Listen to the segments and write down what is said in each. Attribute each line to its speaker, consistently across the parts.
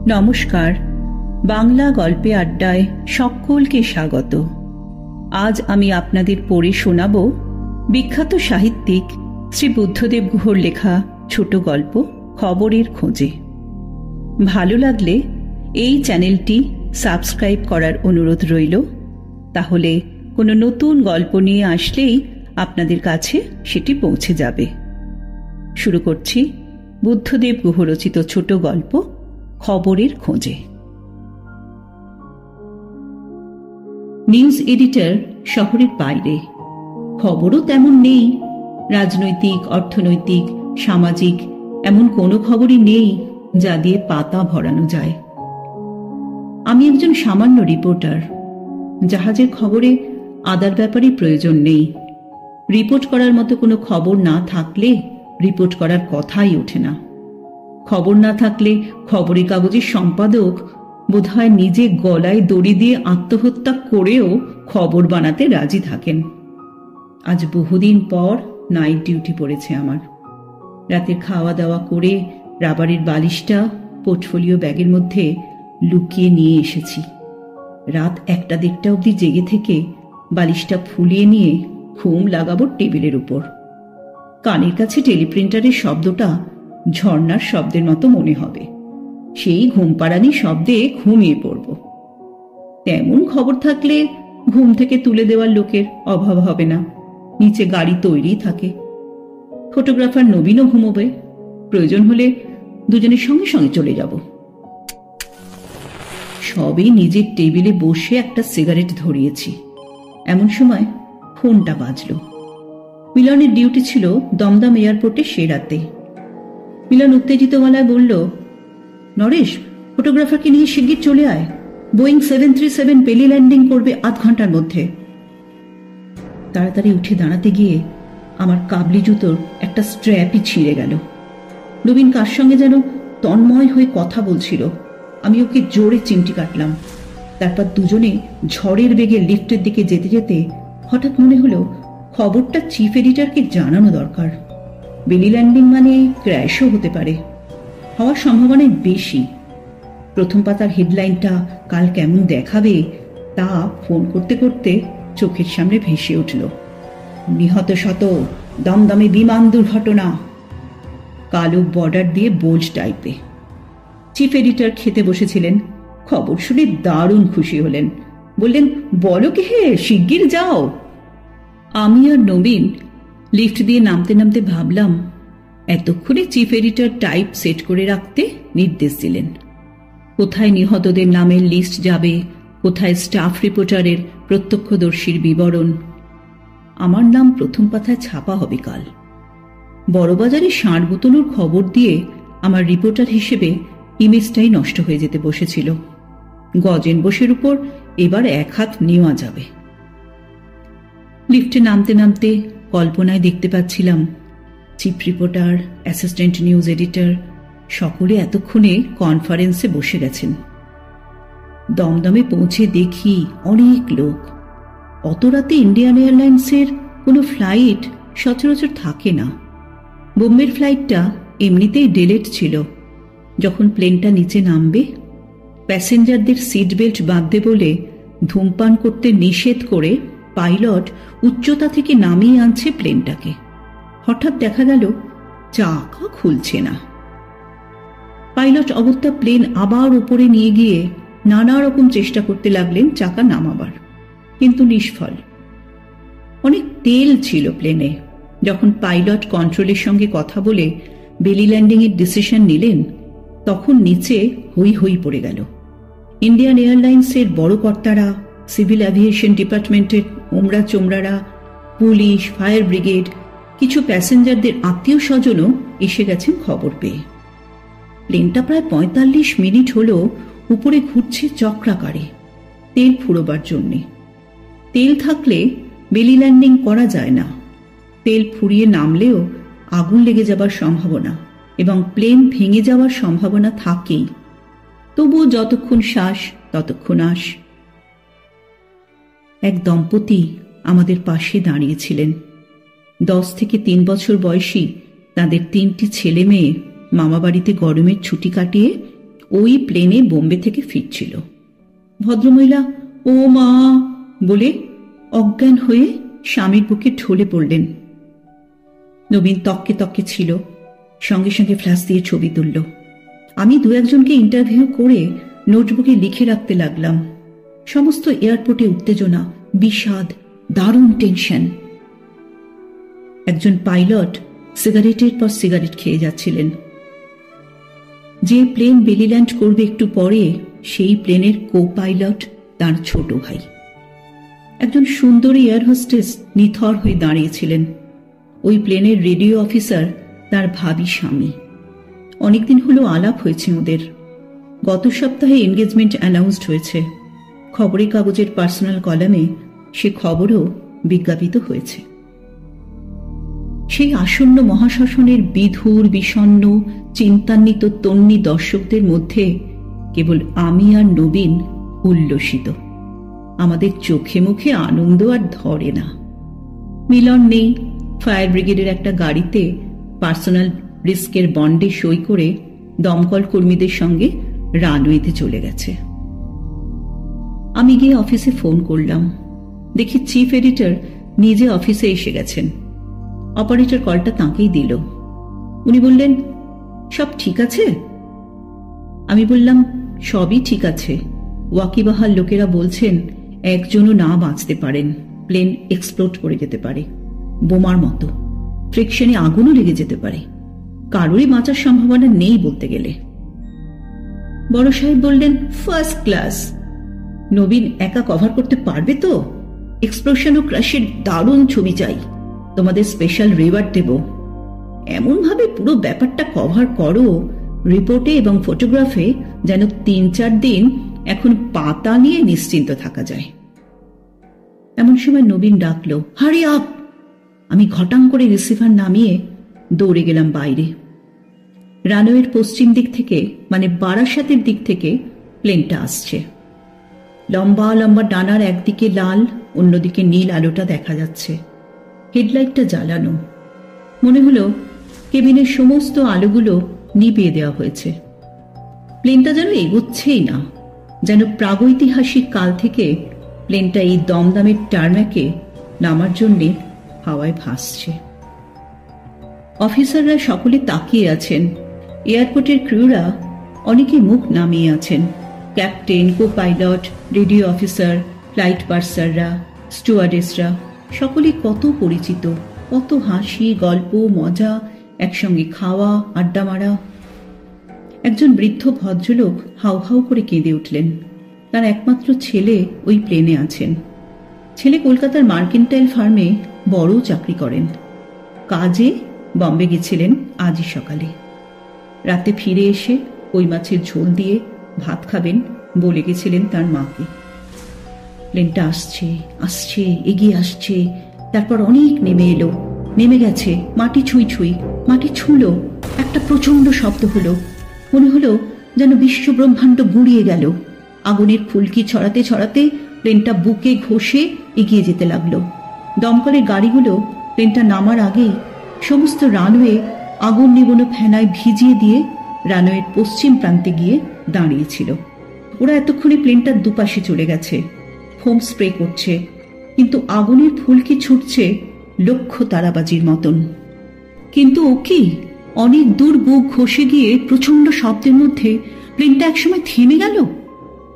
Speaker 1: নমস্কার, বাংলা গল্পে আড্ডায় সকলকে স্বাগত। আজ আমি আপনাদের পড়ে শোনাব বিখ্যাত সাহিত্যিক শ্রী বুদ্ধদেব গুহর লেখা ছোট গল্প খবরের খোঁজে। ভালো লাগলে এই চ্যানেলটি সাবস্ক্রাইব করার অনুরোধ রইল, তাহলে কোনো নতুন গল্প নিয়ে আসলেই আপনাদের কাছে সেটি পৌঁছে যাবে। শুরু করছি বুদ্ধদেব গুহ রচিত ছোট গল্প খবরের খোঁজে। নিউজ এডিটর শহরের বাইরে, খবরও তেমন নেই। রাজনৈতিক, অর্থনৈতিক, সামাজিক এমন কোনো খবরই নেই যা দিয়ে পাতা ভরানো যায়। আমি একজন সামান্য রিপোর্টার। জাহাজের খবরে আদার ব্যাপারে প্রয়োজন নেই। রিপোর্ট করার মতো কোনো খবর না থাকলে রিপোর্ট করার কথাই ওঠে না। খবর না থাকলে খবরের কাগজের সম্পাদক বোধহয় নিজে গলায় দড়ি দিয়ে আত্মহত্যা করেও খবর বানাতে রাজি থাকেন। আজ বহুদিন পর নাইট ডিউটি পড়েছে আমার। রাতের খাওয়া দাওয়া করে রাবারের বালিশটা পোর্টফোলিও ব্যাগের মধ্যে লুকিয়ে নিয়ে এসেছি। রাত 1-1:30 অবধি জেগে থেকে বালিশটা ফুলিয়ে নিয়ে ঘুম লাগাবো টেবিলের উপর। কানের কাছে টেলিপ্রিন্টারের শব্দটা ঝর্ণার শব্দের মতো মনে হবে। সেই ঘুমপাড়ানি শব্দে ঘুমিয়ে পড়ব। তেমন খবর থাকলে ঘুম থেকে তুলে দেওয়ার লোকের অভাব হবে না। নিচে গাড়ি তৈরি থাকে। ফটোগ্রাফার নবীনও ঘুমোবে। প্রয়োজন হলে দুজনের সঙ্গে সঙ্গে চলে যাব। সবে নিজের টেবিলে বসে একটা সিগারেট ধরিয়েছি, এমন সময় ফোনটা বাজল। মিলনের ডিউটি ছিল দমদম এয়ারপোর্টে সে রাতে। মিলন উত্তেজিত গলায় বলল, নরেশ, ফটোগ্রাফারকে নিয়ে শিগগির চলে আয়। বোয়িং 737 পেলি ল্যান্ডিং করবে আধ ঘন্টার মধ্যে। তাড়াতাড়ি উঠে দাঁড়াতে গিয়ে আমার কাবলি জুতোর একটা স্ট্র্যাপই ছিঁড়ে গেল। নবীন কার সঙ্গে যেন তন্ময় হয়ে কথা বলছিল। আমি ওকে জোরে চিমটি কাটলাম। তারপর দুজনে ঝড়ের বেগে লিফটের দিকে যেতে যেতে হঠাৎ মনে হলো খবরটা চিফ এডিটরকে জানানো দরকার। বেলি ল্যান্ডিং মানে ক্র্যাশও হতে পারে, হওয়ার সম্ভাবনাই বেশি। প্রথম পাতার হেডলাইনটা কাল কেমন দেখাবে তা ফোন করতে করতে চোখের সামনে ভেসে উঠল। নিহত শত, দমদমে বিমান দুর্ঘটনা, কালো বর্ডার দিয়ে বোল্ড টাইপে। চিফ এডিটর খেতে বসেছিলেন। খবর শুনে দারুণ খুশি হলেন। বললেন, বলো কি হে, শিগগির যাও। আমি আর নবীন লিফট দিয়ে নামতে নামতে ভাবলাম, এতক্ষণে চিফ এডিটর টাইপ সেট করে রাখতে নির্দেশ দিলেন। কোথায় নিহতদের নামের লিস্ট যাবে, কোথায় স্টাফ রিপোর্টারের প্রত্যক্ষদর্শীর বিবরণ। আমার নাম প্রথম পাতায় ছাপা হবে কাল। বড়বাজারে ষাঁড় বুতনোর খবর দিয়ে আমার রিপোর্টার হিসেবে ইমেজটাই নষ্ট হয়ে যেতে বসেছিল। গজেন বোসের উপর এবার এক হাত নেওয়া যাবে। লিফটে নামতে নামতে কল্পনায় দেখতে পাচ্ছিলাম chief reporter, assistant news editor সকলে এতক্ষণে কনফারেন্সে বসে গেছেন। দমদমে পৌঁছে দেখি অনেক লোক। অত রাতে ইন্ডিয়ান এয়ারলাইন্সের কোনো ফ্লাইট সচরাচর থাকে না। বোম্বের ফ্লাইটটা এমনিতেই ডিলেট ছিল। যখন প্লেনটা নিচে নামবে, প্যাসেঞ্জারদের সিট বেল্ট বাঁধতে বলে ধূমপান করতে নিষেধ করে পাইলট উচ্চতা থেকে নামিয়ে আনছে প্লেনটাকে। হঠাৎ দেখা গেল চাকা খুলছে না। পাইলট অগত্যা প্লেন আবার উপরে নিয়ে গিয়ে নানা রকম চেষ্টা করতে লাগলেন চাকা নামাবার, কিন্তু নিষ্ফল। অনেক তেল ছিল প্লেনে। যখন পাইলট কন্ট্রোলের সঙ্গে কথা বলে বেলি ল্যান্ডিং এর ডিসিশন নিলেন, তখন নিচে হই হই পড়ে গেল। ইন্ডিয়ান এয়ারলাইন্সের বড় কর্তারা, সিভিল অ্যাভিয়েশন ডিপার্টমেন্টের ওমরা চোমরারা, পুলিশ, ফায়ার ব্রিগেড, কিছু প্যাসেঞ্জারদের আত্মীয় স্বজনও এসে গেছেন খবর পেয়ে। প্লেনটা প্রায় 45 মিনিট হলো উপরে ঘুরছে চক্রাকারে, তেল ফুরোবার জন্যে। তেল থাকলে বেলি ল্যান্ডিং করা যায় না। তেল ফুরিয়ে নামলেও আগুন লেগে যাবার সম্ভাবনা এবং প্লেন ভেঙে যাওয়ার সম্ভাবনা থাকেই। তবুও যতক্ষণ শ্বাস ততক্ষণ আশ। এক দম্পতি আমাদের পাশে দাঁড়িয়েছিলেন। 10 থেকে 3 বছর বয়সী তাদের 3টি ছেলে মেয়ে মামাবাড়িতে গরমের ছুটি কাটিয়ে ওই প্লেনে বোম্বে থেকে ফিরছিল। ভদ্রমহিলা ও মা বলে অজ্ঞান হয়ে স্বামীর বুকে ঢলে পড়লেন। নবীন তককে তককে ছিল, সঙ্গে সঙ্গে ফ্ল্যাশ দিয়ে ছবি তুলল। আমি দু একজনকে ইন্টারভিউ করে নোটবুকে লিখে রাখতে লাগলাম। সমস্ত এয়ারপোর্টে উত্তেজনা, বিষাদ, দারুণ টেনশন। একজন পাইলট সিগারেটের পর সিগারেট খেয়ে যাচ্ছিলেন। যে প্লেন বেলিল্যান্ড করবে একটু পরে, সেই প্লেনের কো পাইলট তার ছোট ভাই। একজন সুন্দরী এয়ার হোস্টেস নিথর হয়ে দাঁড়িয়েছিলেন। ওই প্লেনের রেডিও অফিসার তার ভাবি স্বামী। অনেকদিন হলো আলাপ হয়েছে ওদের। গত সপ্তাহে এনগেজমেন্ট অ্যানাউন্সড হয়েছে। খবরের কাগজের পার্সোনাল কলামে সে খবরও বিজ্ঞাপিত হয়েছে। সেই আসন্ন মহাশাসনের বিধুর, বিষণ্ণ, চিন্তান্বিত তন্নি দর্শকদের মধ্যে কেবল আমি আর নবীন উল্লসিত। আমাদের চোখে মুখে আনন্দ আর ধরে না। মিলন নেই। ফায়ার ব্রিগেডের একটা গাড়িতে পার্সোনাল রিস্কের বন্ডে সই করে দমকল কর্মীদের সঙ্গে রানওয়েতে চলে গেছে। আমি গিয়ে অফিসে ফোন করলাম। দেখি চিফ এডিটর নিজে অফিসে এসে গেছেন। অপারেটর কলটা তাঁকেই দিল। উনি বললেন, সব ঠিক আছে? আমি বললাম, সবই ঠিক আছে। ওয়াকিবহাল লোকেরা বলছেন একজনও না বাঁচতে পারেন। প্লেন এক্সপ্লোড করে যেতে পারে, বোমার মতো। ফ্রিকশনে আগুনও লেগে যেতে পারে। কারোরই বাঁচার সম্ভাবনা নেই বলতে গেলে। বড় সাহেব বললেন, ফার্স্ট ক্লাস। নবীন একা কভার করতে পারবে তো? এক্সপ্লোশন ও ক্রাশের দারুণ ছবি চাই। তোমাদের স্পেশাল রিওয়ার্ড দেব। এমন ভাবে পুরো ব্যাপারটা কভার করো রিপোর্টে এবং ফটোগ্রাফে, যেন ৩-৪ দিন এখন পাতা নিয়ে নিশ্চিন্ত থাকা যায়। এমন সময় নবীন ডাকলো, হারি আপ। আমি ঘটাং করে রিসিভার নামিয়ে দৌড়ে গেলাম বাইরে। রানওয়ের পশ্চিম দিক থেকে, মানে বারাসাতের দিক থেকে প্লেনটা আসছে। লম্বা লম্বা ডানার একদিকে লাল, অন্যদিকে নীল আলোটা দেখা যাচ্ছে। হেডলাইটটা জ্বালানো। মনে হলো কেবিনের সমস্ত আলোগুলো নিভিয়ে দেওয়া হয়েছে। প্লেনটা যেন এগোচ্ছেই না, যেন প্রাগৈতিহাসিক কাল থেকে প্লেনটা এই দমদমের টার্ম্যাকে নামার জন্যে হাওয়ায় ভাসছে। অফিসাররা সকলে তাকিয়ে আছেন। এয়ারপোর্টের ক্রুরা অনেকে মুখ নামিয়ে আছেন। Captain, co pilot, radio officer, flight পার্সাররা, স্টুয়ার্ডেসরা সকলে কত পরিচিত। কত হাসি, গল্প, মজা, একসঙ্গে খাওয়া, আড্ডা মারা। একজন বৃদ্ধ ভদ্রলোক হাউ হাউ করে কেঁদে উঠলেন। তার একমাত্র ছেলে ওই প্লেনে আছেন। ছেলে কলকাতার মার্কেন্টাইল ফার্মে বড় চাকরি করেন। কাজে বম্বে গেছিলেন আজই সকালে। রাতে ফিরে এসে কই মাছের ঝোল দিয়ে ভাত খাবেন বলে গেছিলেন তার মাকে। প্লেনটা আসছে, আসছে, এগিয়ে আসছে। তারপর অনেক নেমে এলো, নেমে গেছে। মাটি ছুঁই ছুঁই, মাটি ছুঁলো। একটা প্রচন্ড শব্দ হলো। মনে হলো যেন বিশ্ব ব্রহ্মাণ্ড গুঁড়িয়ে গেল। আগুনের ফুলকি ছড়াতে ছড়াতে প্লেনটা বুকে ঘষে এগিয়ে যেতে লাগলো। দমকলের গাড়িগুলো প্লেনটা নামার আগেই সমস্ত রানওয়ে আগুন নিবনো ফেনায় ভিজিয়ে দিয়ে রানওয়ের পশ্চিম প্রান্তে গিয়ে দাঁড়িয়েছিল। ওরা এতক্ষণে প্লেনটার দুপাশে চলে গেছে। ফোম স্প্রে করছে, কিন্তু আগুনের ফুলকি ছুটছে লক্ষ্য তারাবাজির মতন। কিন্তু ও কি, অনেক দূর বুক ঘষে গিয়ে প্রচন্ড শব্দের মধ্যে প্লেনটা একসময় থেমে গেল।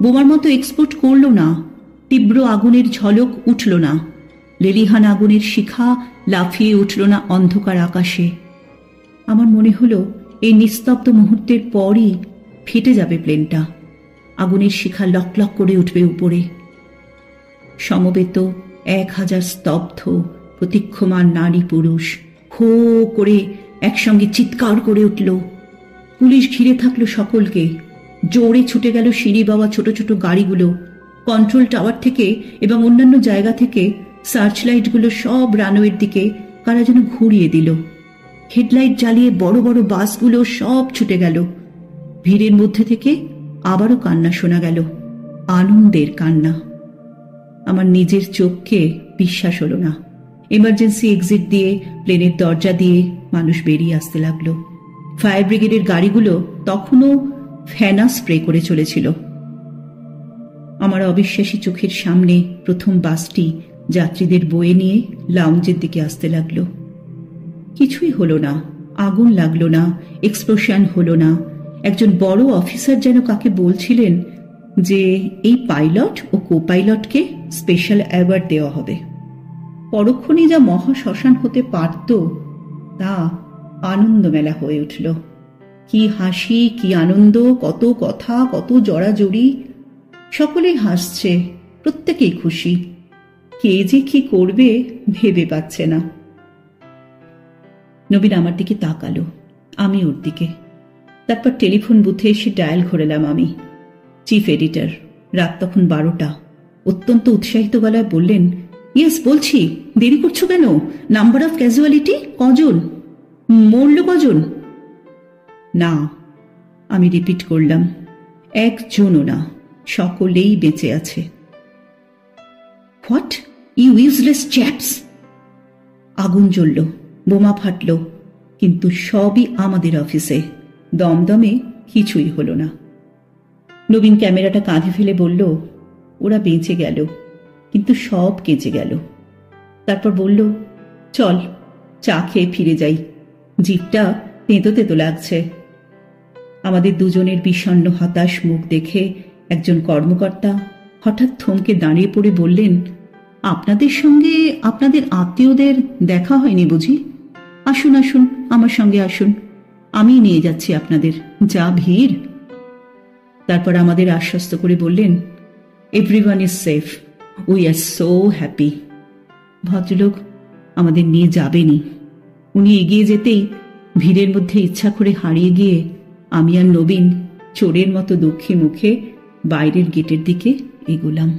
Speaker 1: বোমার মতো এক্সপ্লোড করল না। তীব্র আগুনের ঝলক উঠল না। লেলিহান আগুনের শিখা লাফিয়ে উঠল না অন্ধকার আকাশে। আমার মনে হলো এই নিস্তব্ধ মুহূর্তের পরই ফেটে যাবে প্লেনটা। আগুনের শিখা লক লক করে উঠবে উপরে। সমবেত 1000 স্তব্ধ প্রতীক্ষমান নারী পুরুষ হো করে একসঙ্গে চিৎকার করে উঠল। পুলিশ ঘিরে থাকলো সকলকে। জোরে ছুটে গেল সিঁড়ি বাওয়া ছোট ছোট গাড়িগুলো। কন্ট্রোল টাওয়ার থেকে এবং অন্যান্য জায়গা থেকে সার্চ লাইটগুলো সব রানওয়ের দিকে কারা যেন ঘুরিয়ে দিল। হেডলাইট জ্বালিয়ে বড় বড় বাসগুলো সব ছুটে গেল। ভিড়ের মধ্যে থেকে আবারও কান্না শোনা গেল, আনন্দের কান্না। আমার নিজের চোখকে বিশ্বাস হলো না। এমার্জেন্সি এক্সিট দিয়ে, প্লেনের দরজা দিয়ে মানুষ বেরিয়ে আসতে লাগলো। ফায়ার ব্রিগেডের গাড়িগুলো তখনও ফেনা স্প্রে করে চলেছিল। আমার অবিশ্বাসী চোখের সামনে প্রথম বাসটি যাত্রীদের বয়ে নিয়ে লাউঞ্জের দিকে আসতে লাগলো। কিছুই হলো না, আগুন লাগলো না, এক্সপ্লোশন হলো না। একজন বড় অফিসার যেন কাকে বলছিলেন যে এই পাইলট ও কো পাইলটকে স্পেশাল অ্যাওয়ার্ড দেওয়া হবে। পরক্ষণে যা মহাশ্মশান হতে পারত তা আনন্দমেলা হয়ে উঠল। কি হাসি, কি আনন্দ, কত কথা, কত জড়াজড়ি। সকলেই হাসছে, প্রত্যেকেই খুশি। কে যে কি করবে ভেবে পাচ্ছে না। নবীন আমার দিকে তাকালো, আমি ওর দিকে। তারপর টেলিফোন বুথে এসে ডায়াল ঘোরালাম আমি। চিফ এডিটর, রাত তখন 12টা, অত্যন্ত উৎসাহিত গলায় বললেন, ইয়েস বলছি, দেরি করছো কেন? নাম্বার অফ ক্যাজুয়ালিটি কজন? মরল কজন? না, আমি রিপিট করলাম, একজনও না, সকলেই বেঁচে আছে। What, you useless chaps! আগুন জ্বলল, বোমা ফাটল, কিন্তু সবই আমাদের অফিসে। দমদমে কিছুই হলো না। নবীন ক্যামেরাটা কাঁধে ফেলে বলল, ওরা বেঁচে গেল, কিন্তু সব কেঁচে গেল। তারপর বলল, চল চা খেয়ে ফিরে যাই, জিভটা তেঁতো তেঁতো লাগছে। আমাদের দুজনের বিষণ্ণ হতাশ মুখ দেখে একজন কর্মকর্তা হঠাৎ থমকে দাঁড়িয়ে পড়ে বললেন, আপনাদের সঙ্গে আপনাদের আত্মীয়দের দেখা হয়নি বুঝি? আসুন আসুন, আমার সঙ্গে আসুন, আমি নিয়ে যাচ্ছি আপনাদের। যা ভিড়। তারপর আমাদের আশ্বস্ত করে বললেন, everyone is safe, we are so happy. ভদ্রলোক আমাদের নিয়ে যাবেনই। উনি এগিয়ে যেতেই ভিড়ের মধ্যে ইচ্ছা করে হারিয়ে গিয়ে আমি আর নবীন চোরের মতো দুঃখী মুখে বাইরের গেটের দিকে এগোলাম।